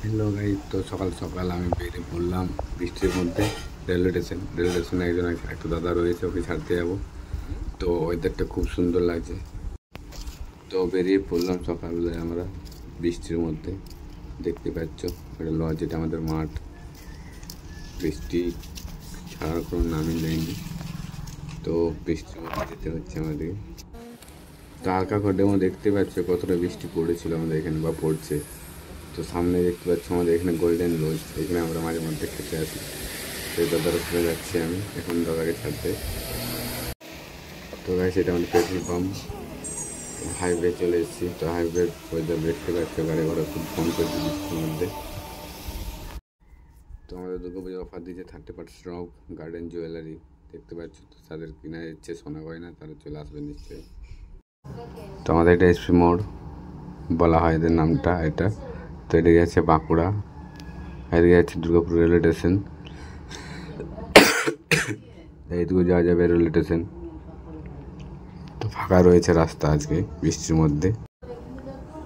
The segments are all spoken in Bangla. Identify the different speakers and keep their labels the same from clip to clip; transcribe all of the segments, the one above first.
Speaker 1: হ্যালো গাইস, তো সকাল সকাল আমি বেরিয়ে পড়লাম বৃষ্টির মধ্যে রেলওয়ে স্টেশনে একটা দাদা রয়েছে, ওকে ছাড়তে যাবো। তো ওয়েদারটা খুব সুন্দর লাগছে, তো বেরিয়ে পড়লাম সকালবেলায় আমরা বৃষ্টির মধ্যে। দেখতে পাচ্ছ এটা লজ, এটা আমাদের মাঠ। বৃষ্টি ছাড়ার কোনো নামই নেয়নি, তো বৃষ্টির মধ্যে যেতে হচ্ছে আমাদের। তো হালকা করে ডেমো দেখতে পাচ্ছ কতটা বৃষ্টি পড়েছিল আমাদের এখানে বা পড়ছে। তো সামনে দেখতে পাচ্ছ আমাদের এখানে গোল্ডেন লজ, এখানে আমরা মাঝে মধ্যে খেতে আসি। সেই দাদার উপরে যাচ্ছি আমি এখন দাদাকে ছাড়তে। তো ভাই সেটা আমাদের পেট্রোল পাম্প, হাইওয়ে চলে এসেছি। তো হাইওয়ে ওয়েদার দেখতে পাচ্ছ, গাড়ি ঘোড়া খুব কম চলছে বৃষ্টির মধ্যে। তো আমাদের দুর্গাপুজোর অফার দিয়েছে 30% অফ গার্ডেন জুয়েলারি, দেখতে পাচ্ছ। তো তাদের কিনা ইচ্ছে সোনা গয়না, তারা চলে আসবে নিশ্চয়ই। তো আমাদের এটা এসপি মোড় বলা হয় এদের নামটা এটা। তো এদিকে আছে বাঁকুড়া, এদিকে আছে দুর্গাপুর রেলওয়ে স্টেশন, এইদিকে যাওয়া যাবে রেলওয়ে স্টেশন। তো ফাঁকা রয়েছে রাস্তা আজকে বৃষ্টির মধ্যে।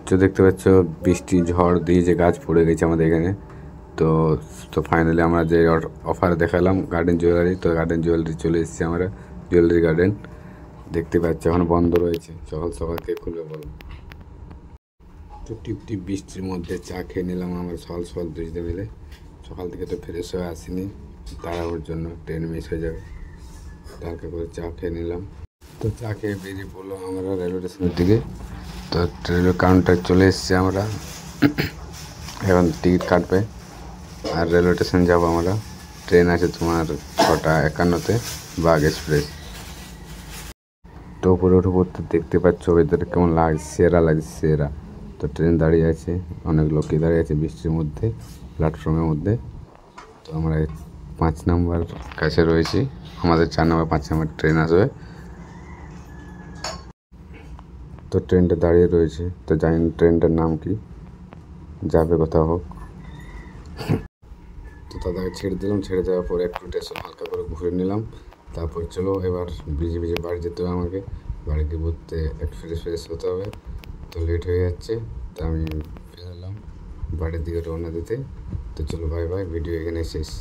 Speaker 1: তো দেখতে পাচ্ছ বৃষ্টি ঝড় দিয়ে যে গাছ পড়ে গেছে আমাদের এখানে। তো তো ফাইনালি আমরা যে অফার দেখালাম গার্ডেন জুয়েলারি, তো গার্ডেন জুয়েলারি চলে এসেছি আমরা, জুয়েলারি গার্ডেন। দেখতে পাচ্ছি এখন বন্ধ রয়েছে, সকাল সকাল কে খুলবে বলো। তো টিপ টিপ বৃষ্টির মধ্যে চা খেয়ে নিলাম আমরা সকাল সকাল দুজনে মিলে। সকাল থেকে তো ফ্রেশ হয়ে আসিনি, তাড়াহুড়োর জন্য ট্রেন মিস হয়ে যাবে। হালকা করে চা খেয়ে নিলাম। তো চা খেয়ে বেরিয়ে পড়লাম আমরা রেলওয়ে স্টেশনের দিকে। তো রেলওয়ে কাউন্টার চলে এসেছি আমরা, এখন টিকিট কাটবে আর রেলওয়ে স্টেশন যাবো আমরা। ট্রেন আছে তোমার 6:51-তে বাগ এক্সপ্রেস। তো উপরে উঠে পড়তে দেখতে পাচ্ছ ওয়েদার কেমন লাগছে, সেরা লাগছে সেরা। তো ট্রেন দাঁড়িয়ে আছে, অনেক লোকই দাঁড়িয়ে আছে বৃষ্টির মধ্যে প্ল্যাটফর্মের মধ্যে। তো আমরা 5 নাম্বার কাছে রয়েছি, আমাদের 4 নাম্বার 5 নাম্বার ট্রেন আসবে। তো ট্রেনটা দাঁড়িয়ে রয়েছে, তো জানি না ট্রেনটার নাম কি, যাবে কোথাও হোক। তো দাদাকে ছেড়ে দিলাম, ছেড়ে দেওয়ার পরে একটু স্টেশন হালকা করে ঘুরে নিলাম। তারপর চলো এবার ভিজে ভিজে বাড়ি যেতে হবে আমাকে, বাড়িতে ঘুরতে একটু ফ্রেশ হতে হবে। তো লেট হয়ে যাচ্ছে, তো আমি ফিরে এলাম বাড়ির দিকে রওনা দিতে। তো চলো বাই বাই, ভিডিও এখানে শেষ।